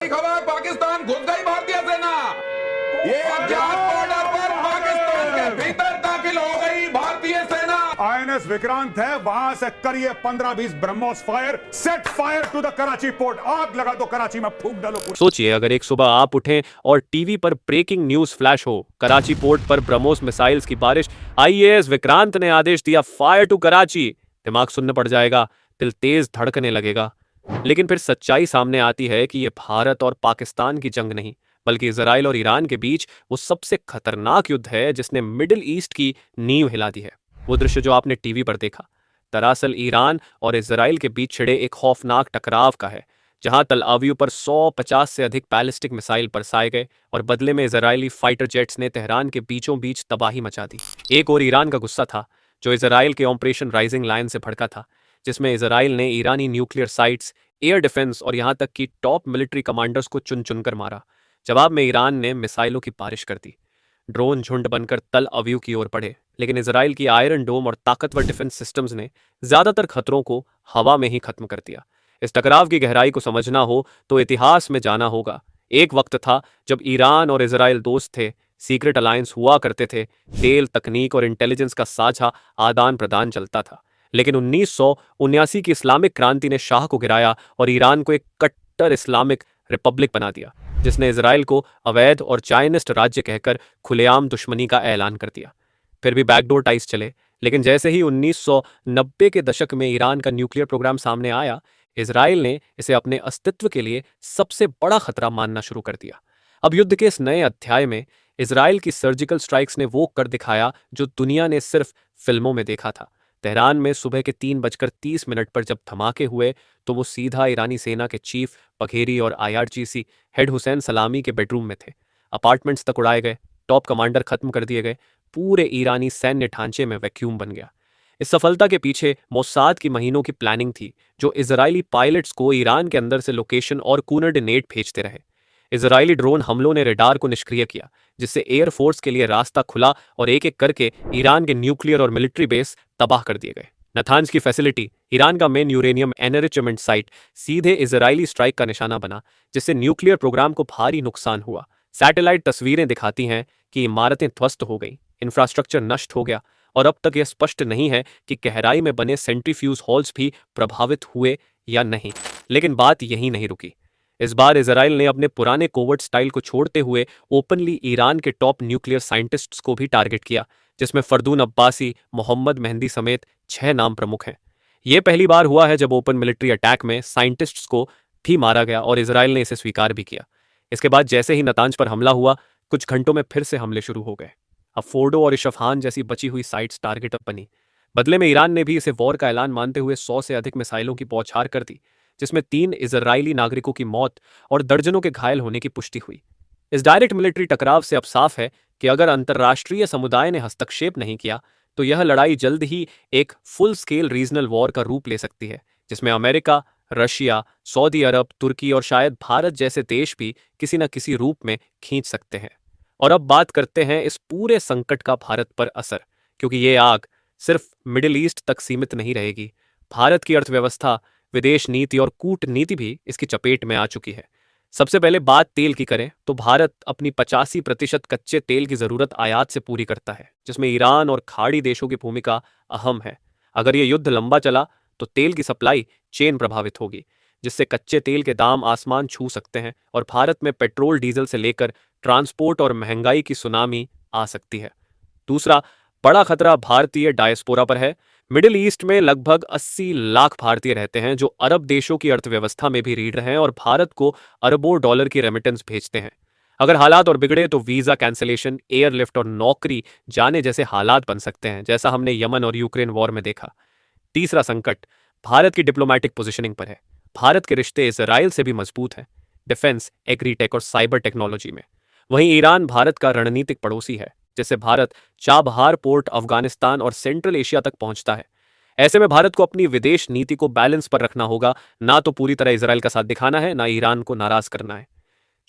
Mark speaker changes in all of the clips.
Speaker 1: खबर पाकिस्तान घुस गई भारतीय सेना। ये अज्ञात बॉर्डर पर पाकिस्तान के भीतर दाखिल हो गई भारतीय सेना।
Speaker 2: आईएनएस विक्रांत है, वहां से करिए 15-20 BrahMos fire, set fire to the Karachi port. आग लगा दो, कराची में फूंक डालो।
Speaker 3: सोचिए अगर एक सुबह आप उठें और टीवी पर ब्रेकिंग न्यूज फ्लैश हो, कराची पोर्ट पर ब्रह्मोस मिसाइल्स की बारिश, आईएएस विक्रांत ने आदेश दिया फायर टू कराची। दिमाग सुन्न पड़ जाएगा, दिल तेज धड़कने लगेगा। लेकिन फिर सच्चाई सामने आती है कि यह भारत और पाकिस्तान की जंग नहीं, बल्कि इजराइल और ईरान के बीच वो सबसे खतरनाक युद्ध है जिसने मिडिल ईस्ट की नींव हिला दी है। वो दृश्य जो आपने टीवी पर देखा, दरअसल ईरान और इजराइल के बीच छिड़े एक खौफनाक टकराव का है, जहां तल अवीव पर 150 से अधिक बैलिस्टिक मिसाइल बरसाए गए और बदले में इजरायली फाइटर जेट्स ने तेहरान के बीचों बीच तबाही मचा दी। एक और ईरान का गुस्सा था, जो इजराइल के ऑपरेशन राइजिंग लायन से भड़का था, जिसमें इजराइल ने ईरानी न्यूक्लियर साइट्स, एयर डिफेंस और यहां तक कि टॉप मिलिट्री कमांडर्स को चुन चुनकर मारा। जवाब में ईरान ने मिसाइलों की बारिश कर दी। ड्रोन झुंड बनकर तल अवीव की ओर बढ़े, लेकिन इजराइल की आयरन डोम और ताकतवर डिफेंस सिस्टम्स ने ज्यादातर खतरों को हवा में ही खत्म कर दिया। इस टकराव की गहराई को समझना हो तो इतिहास में जाना होगा। एक वक्त था जब ईरान और इजराइल दोस्त थे, सीक्रेट अलायंस हुआ करते थे, तेल, तकनीक और इंटेलिजेंस का साझा आदान प्रदान चलता था। लेकिन 1979 की इस्लामिक क्रांति ने शाह को गिराया और ईरान को एक कट्टर इस्लामिक रिपब्लिक बना दिया, जिसने इजराइल को अवैध और चाइनिस्ट राज्य कहकर खुलेआम दुश्मनी का ऐलान कर दिया। फिर भी बैकडोर टाइज चले, लेकिन जैसे ही 1990 के दशक में ईरान का न्यूक्लियर प्रोग्राम सामने आया, इजराइल ने इसे अपने अस्तित्व के लिए सबसे बड़ा खतरा मानना शुरू कर दिया। अब युद्ध के इस नए अध्याय में इजराइल की सर्जिकल स्ट्राइक्स ने वो कर दिखाया जो दुनिया ने सिर्फ फिल्मों में देखा था। तेहरान में सुबह के 3:30 पर जब धमाके हुए, तो वो सीधा ईरानी सेना के चीफ बघेरी और आईआरजीसी हेड हुसैन सलामी के बेडरूम में थे। अपार्टमेंट्स तक उड़ाए गए, टॉप कमांडर खत्म कर दिए गए, पूरे ईरानी सैन्य ढांचे में वैक्यूम बन गया। इस सफलता के पीछे मोसाद की महीनों की प्लानिंग थी, जो इजरायली पायलट्स को ईरान के अंदर से लोकेशन और कोऑर्डिनेट भेजते रहे। इजरायली ड्रोन हमलों ने रडार को निष्क्रिय किया, जिससे एयरफोर्स के लिए रास्ता खुला और एक एक करके ईरान के न्यूक्लियर और मिलिट्री बेस तबाह कर दिए गए। नथांज की फैसिलिटी, ईरान का मेन यूरेनियम एनरिचमेंट साइट, सीधे इजरायली स्ट्राइक का निशाना बना, जिससे न्यूक्लियर प्रोग्राम को भारी नुकसान हुआ। सैटेलाइट तस्वीरें दिखाती हैं कि इमारतें ध्वस्त हो गई, इंफ्रास्ट्रक्चर नष्ट हो गया और अब तक यह स्पष्ट नहीं है कि गहराई में बने सेंट्रीफ्यूज हॉल्स भी प्रभावित हुए या नहीं। लेकिन बात यहीं नहीं रुकी। इस बार इजराइल ने अपने पुराने कोवर्ट स्टाइल को छोड़ते हुए ओपनली ईरान के टॉप न्यूक्लियर साइंटिस्ट्स को भी टारगेट किया, जिसमें फरदून अब्बासी, मोहम्मद मेहंदी समेत 6 नाम प्रमुख हैं। यह पहली बार हुआ है जब ओपन मिलिट्री अटैक में साइंटिस्ट्स को भी मारा गया और इजराइल ने इसे स्वीकार भी किया। इसके बाद जैसे ही नतांज पर हमला हुआ, कुछ घंटों में फिर से हमले शुरू हो गए। अब फोर्डो और इशफहान जैसी बची हुई साइट्स टारगेट बनी। बदले में ईरान ने भी इसे वॉर का ऐलान मानते हुए 100 से अधिक मिसाइलों की बौछार कर दी, जिसमें 3 इजरायली नागरिकों की मौत और दर्जनों के घायल होने की पुष्टि हुई। इस डायरेक्ट मिलिट्री टकराव से अब साफ है कि अगर अंतर्राष्ट्रीय समुदाय ने हस्तक्षेप नहीं किया, तो यह लड़ाई जल्द ही एक फुल स्केल रीजनल वॉर का रूप ले सकती है, जिसमें अमेरिका, रशिया, सऊदी अरब, तुर्की और शायद भारत जैसे देश भी किसी न किसी रूप में खींच सकते हैं। और अब बात करते हैं इस पूरे संकट का भारत पर असर, क्योंकि ये आग सिर्फ मिडिल ईस्ट तक सीमित नहीं रहेगी। भारत की अर्थव्यवस्था, विदेश नीति और कूटनीति भी इसकी चपेट में आ चुकी है। सबसे पहले बात तेल की करें तो भारत अपनी 85% कच्चे तेल की जरूरत आयात से पूरी करता है, जिसमें ईरान और खाड़ी देशों की भूमिका अहम है। अगर यह युद्ध लंबा चला तो तेल की सप्लाई चेन प्रभावित होगी, जिससे कच्चे तेल के दाम आसमान छू सकते हैं और भारत में पेट्रोल, डीजल से लेकर ट्रांसपोर्ट और महंगाई की सुनामी आ सकती है। दूसरा बड़ा खतरा भारतीय डायस्पोरा पर है। मिडिल ईस्ट में लगभग 80 लाख भारतीय रहते हैं, जो अरब देशों की अर्थव्यवस्था में भी रीढ़ हैं और भारत को अरबों डॉलर की रेमिटेंस भेजते हैं। अगर हालात और बिगड़े तो वीजा कैंसिलेशन, एयरलिफ्ट और नौकरी जाने जैसे हालात बन सकते हैं, जैसा हमने यमन और यूक्रेन वॉर में देखा। तीसरा संकट भारत की डिप्लोमैटिक पोजीशनिंग पर है। भारत के रिश्ते इजराइल से भी मजबूत हैं, डिफेंस, एग्रीटेक और साइबर टेक्नोलॉजी में। वहीं ईरान भारत का रणनीतिक पड़ोसी है, जिससे भारत चाबहार पोर्ट, अफगानिस्तान और सेंट्रल एशिया तक पहुंचता है। ऐसे में भारत को अपनी विदेश नीति को बैलेंस पर रखना होगा, ना तो पूरी तरह इजराइल का साथ दिखाना है, ना ईरान को नाराज करना है।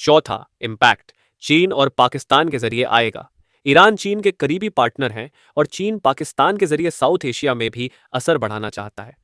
Speaker 3: चौथा इम्पैक्ट चीन और पाकिस्तान के जरिए आएगा। ईरान चीन के करीबी पार्टनर हैं और चीन पाकिस्तान के जरिए साउथ एशिया में भी असर बढ़ाना चाहता है।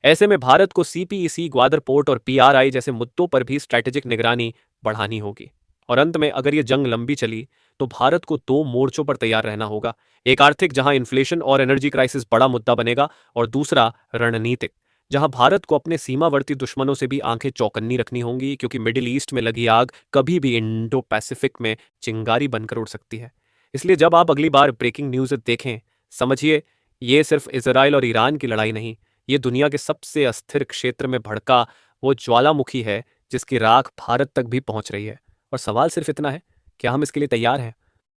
Speaker 3: ऐसे में भारत को सीपीईसी, ग्वादर पोर्ट और पीआरआई जैसे मुद्दों पर भी स्ट्रैटेजिक निगरानी बढ़ानी होगी। और अंत में अगर ये जंग लंबी चली तो भारत को दो मोर्चों पर तैयार रहना होगा। एक आर्थिक, जहां इन्फ्लेशन और एनर्जी क्राइसिस बड़ा मुद्दा बनेगा, और दूसरा रणनीतिक, जहां भारत को अपने सीमावर्ती दुश्मनों से भी आंखें चौकन्नी रखनी होंगी, क्योंकि मिडिल ईस्ट में लगी आग कभी भी इंडो पैसिफिक में चिंगारी बनकर उड़ सकती है। इसलिए जब आप अगली बार ब्रेकिंग न्यूज़ देखें, समझिए ये सिर्फ इजराइल और ईरान की लड़ाई नहीं, ये दुनिया के सबसे अस्थिर क्षेत्र में भड़का वो ज्वालामुखी है जिसकी राख भारत तक भी पहुंच रही है। और सवाल सिर्फ इतना है, क्या हम इसके लिए तैयार हैं?